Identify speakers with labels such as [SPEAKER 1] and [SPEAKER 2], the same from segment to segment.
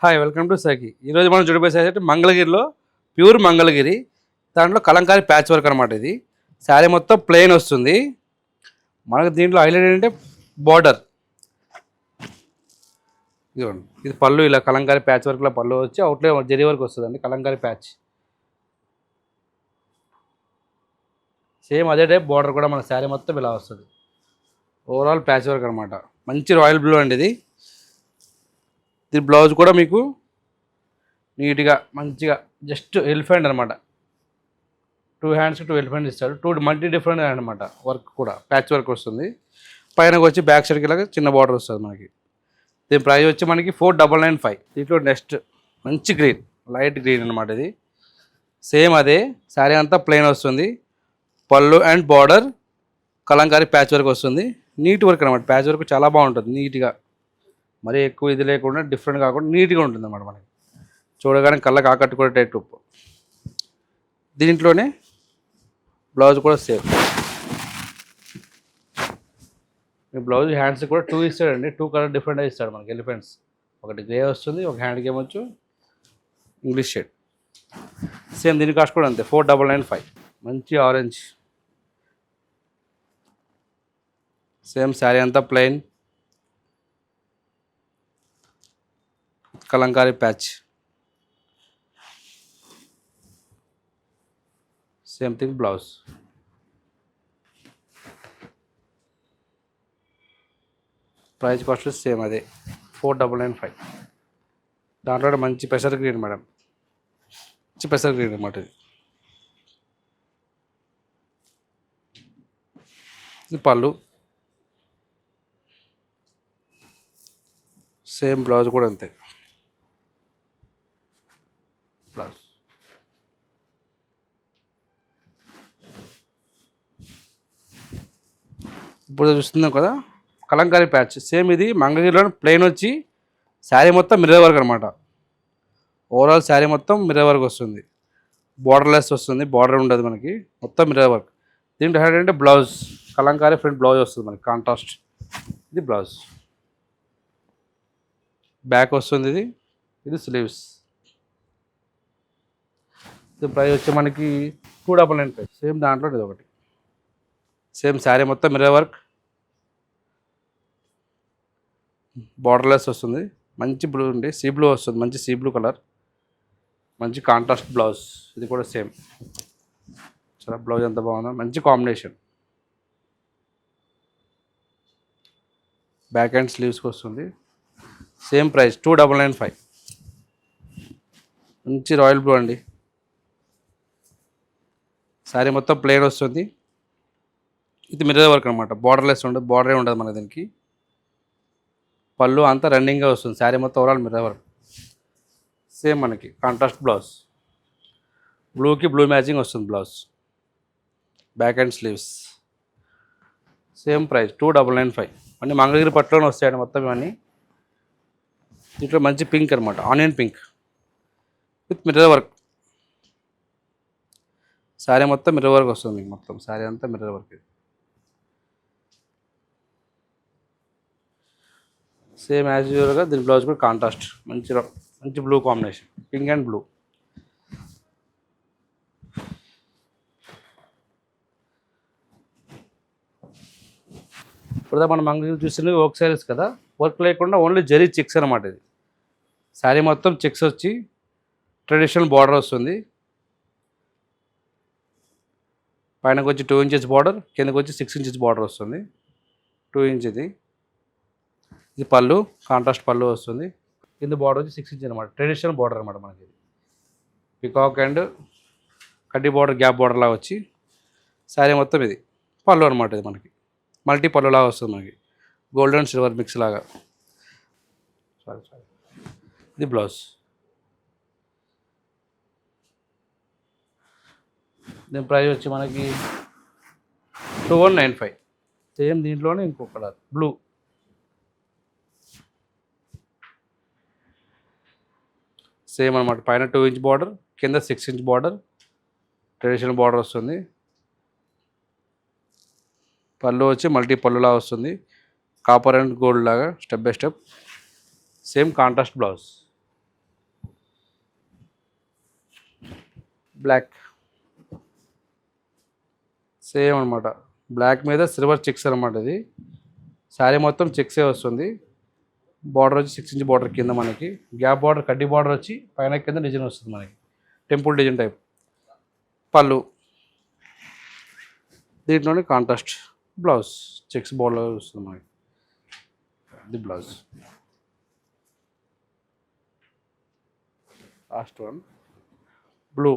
[SPEAKER 1] Hi welcome to సఖీ. ఈరోజు మనం చూడబోయే శారీ అయితే మంగళగిరిలో ప్యూర్ మంగళగిరి, దాంట్లో కలంకారీ ప్యాచ్ వర్క్ అనమాట. ఇది శారీ మొత్తం ప్లెయిన్ వస్తుంది. మనకు దీంట్లో హైలైట్ ఏంటంటే బార్డర్. ఇదిగోండి, ఇది పళ్ళు ఇలా కలంకారీ ప్యాచ్ వర్క్లో పళ్ళు వచ్చి అవుట్లే జరీ వర్క్ వస్తుందండి. కలంకారీ ప్యాచ్ సేమ్ అదే టైప్ బార్డర్ కూడా మన శారీ మొత్తం ఇలా వస్తుంది. ఓవరాల్ ప్యాచ్ వర్క్ అనమాట. మంచి రాయల్ బ్లూ అండి ఇది. దీని బ్లౌజ్ కూడా మీకు నీట్గా మంచిగా జస్ట్ ఎలిఫెంట్ అనమాట. 2 హ్యాండ్స్కి 2 ఎలిఫెంట్ ఇస్తాడు. 2 మల్టీ డిఫరెంట్ అనమాట. వర్క్ కూడా ప్యాచ్ వర్క్ వస్తుంది. పైన వచ్చి బ్యాక్ సైడ్కి ఇలాగ చిన్న బార్డర్ వస్తుంది మనకి. దీని ప్రైస్ వచ్చి మనకి 4995. దీంట్లో నెక్స్ట్ మంచి గ్రీన్, లైట్ గ్రీన్ అనమాట. ఇది సేమ్ అదే శారీ అంతా ప్లెయిన్ వస్తుంది. పళ్ళు and border Kalamkari patch work వస్తుంది. నీట్ వర్క్ అనమాట. ప్యాచ్ వర్క్ చాలా బాగుంటుంది. నీట్గా మరీ ఎక్కువ ఇది లేకుండా డిఫరెంట్ కాకుండా నీట్గా ఉంటుంది అన్నమాట. మనకి చూడగానే కళ్ళకి ఆకట్టుకునే టైప్. దీంట్లోనే బ్లౌజ్ కూడా సేమ్. మీ బ్లౌజ్ హ్యాండ్స్ కూడా 2 ఇస్తాడండి. 2 కలర్ డిఫరెంట్గా ఇస్తాడు మనకి. ఎలిఫెంట్స్ ఒకటి గ్రే వస్తుంది, ఒక హ్యాండ్కి ఏమొచ్చు ఇంగ్లీష్ షేడ్. సేమ్ దీని కాస్ట్ కూడా అంతే 4995. మంచి ఆరెంజ్. సేమ్ శారీ అంతా plain Kalamkari patch. Same thing blouse. Price cost same అదే 4995. దాంట్లో మంచి పెసర్ గ్రీన్ మేడం. మంచి పెసర్ గ్రీన్ అనమాట. ఇది పళ్ళు. సేమ్ బ్లౌజ్ కూడా అంతే. బ్లౌజ్ ఇప్పుడు చూస్తున్నాం కదా కలంకారీ ప్యాచ్. సేమ్ ఇది మంగళగిరిలో ప్లెయిన్ వచ్చి శారీ మొత్తం మిర్రర్ వర్క్ అనమాట. ఓవరాల్ శారీ మొత్తం మిర్రర్ వర్క్ వస్తుంది. బార్డర్లెస్ వస్తుంది. బార్డర్ ఉండదు మనకి, మొత్తం మిర్రర్ వర్క్. దీంట్లో ఏంటంటే బ్లౌజ్ కలంకారీ ఫ్రంట్ బ్లౌజ్ వస్తుంది మనకి కాంట్రాస్ట్. ఇది బ్లౌజ్. బ్యాక్ వస్తుంది. ఇది స్లీవ్స్. ఇది ప్రైస్ వచ్చి మనకి 299. సేమ్ దాంట్లో ఇది ఒకటి. సేమ్ శారీ మొత్తం మిర్రర్ వర్క్, బార్డర్లెస్ వస్తుంది. మంచి బ్లూ ఉండి సీ బ్లూ వస్తుంది. మంచి సీ బ్లూ కలర్, మంచి కాంట్రాస్ట్ బ్లౌజ్. ఇది కూడా సేమ్. చాలా బ్లౌజ్ ఎంత బాగుందో, మంచి కాంబినేషన్. బ్యాక్ అండ్ స్లీవ్స్కి వస్తుంది. Same price 2995. మంచి రాయల్ బ్లూ అండి. శారీ మొత్తం ప్లెయిన్ వస్తుంది. ఇది మిర్రర్ వర్క్ అనమాట. బార్డర్లెస్ ఉండదు, బార్డరే ఉండదు మన దీనికి. పళ్ళు అంతా రన్నింగ్గా వస్తుంది. శారీ మొత్తం ఓవరాల్ మిర్రర్ వర్క్. సేమ్ మనకి కాంట్రాస్ట్ బ్లౌజ్. బ్లూకి బ్లూ మ్యాచింగ్ వస్తుంది blouse. Back and sleeves. Same price 2995. అన్నీ మంగళగిరి పట్టులోనే వస్తాయండి మొత్తం ఇవన్నీ. దీంట్లో మంచి పింక్ అనమాట, onion pink with mirror work. Sari మొత్తం మిర్రర్ వర్క్ వస్తుంది మీకు. మొత్తం శారీ అంతా మిర్రర్ వర్క్. సేమ్ యాజ్ యూజువల్గా దీని బ్లౌజ్ కూడా కాంట్రాస్ట్. మంచి blue combination, pink and blue. ఇప్పుడు మనం మంగళగిరి చూసినవి వర్క్ శారీస్ కదా, వర్క్ లేకుండా ఓన్లీ జరీ చెక్స్ అనమాట. ఇది శారీ మొత్తం చెక్స్ వచ్చి ట్రెడిషనల్ బార్డర్ వస్తుంది. పైనకి వచ్చి 2 ఇంచెస్ బార్డర్, కిందకి వచ్చి 6 ఇంచెస్ బార్డర్ వస్తుంది. 2 ఇంచ్ ఇది పళ్ళు, కాంట్రాస్ట్ పళ్ళు వస్తుంది. కింద బార్డర్ వచ్చి 6 ఇంచ్ అనమాట. ట్రెడిషనల్ బార్డర్ అనమాట మనకి. పికాక్ అండ్ కడ్డీ బార్డర్, గ్యాప్ బార్డర్ లాగా వచ్చి శారీ మొత్తం ఇది పళ్ళు అనమాట. ఇది మనకి మల్టీ పళ్ళు లాగా వస్తుంది మనకి. గోల్డ్ అండ్ సిల్వర్ మిక్స్ లాగా. ఇది బ్లౌజ్. దీని ప్రైస్ వచ్చి మనకి 2195. సేమ్ దీంట్లోనే ఇంకో కలర్ బ్లూ. సేమ్ అనమాట. పైన 2 ఇంచ్ బార్డర్, కింద 6 ఇంచ్ బార్డర్, ట్రెడిషనల్ బార్డర్ వస్తుంది. పళ్ళు వచ్చి మల్టీ పళ్ళులా వస్తుంది. కాపర్ అండ్ గోల్డ్ లాగా step by step. Same contrast blouse. Black same అనమాట. బ్లాక్ మీద సిల్వర్ చెక్స్ అనమాట. ఇది శారీ మొత్తం చెక్సే వస్తుంది. బార్డర్ వచ్చి 6 ఇంచ్ బార్డర్ కింద మనకి గ్యాప్ బార్డర్, కడ్డీ బార్డర్ వచ్చి పైన కింద డిజైన్ వస్తుంది మనకి, టెంపుల్ డిజైన్ టైప్. పళ్ళు దీంట్లోనే కాంట్రాస్ట్ బ్లౌజ్ చెక్స్ బార్డర్ వస్తుంది మనకి. ఇది blouse. Last one blue,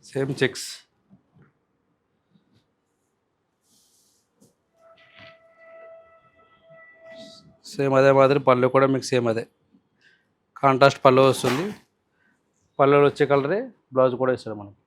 [SPEAKER 1] same checks. Same అదే మాదిరి పళ్ళు కూడా మీకు సేమ్ అదే కాంట్రాస్ట్ పళ్ళు వస్తుంది. పళ్ళులో వచ్చే కలరే బ్లౌజ్ కూడా ఇస్తాడు మనకి.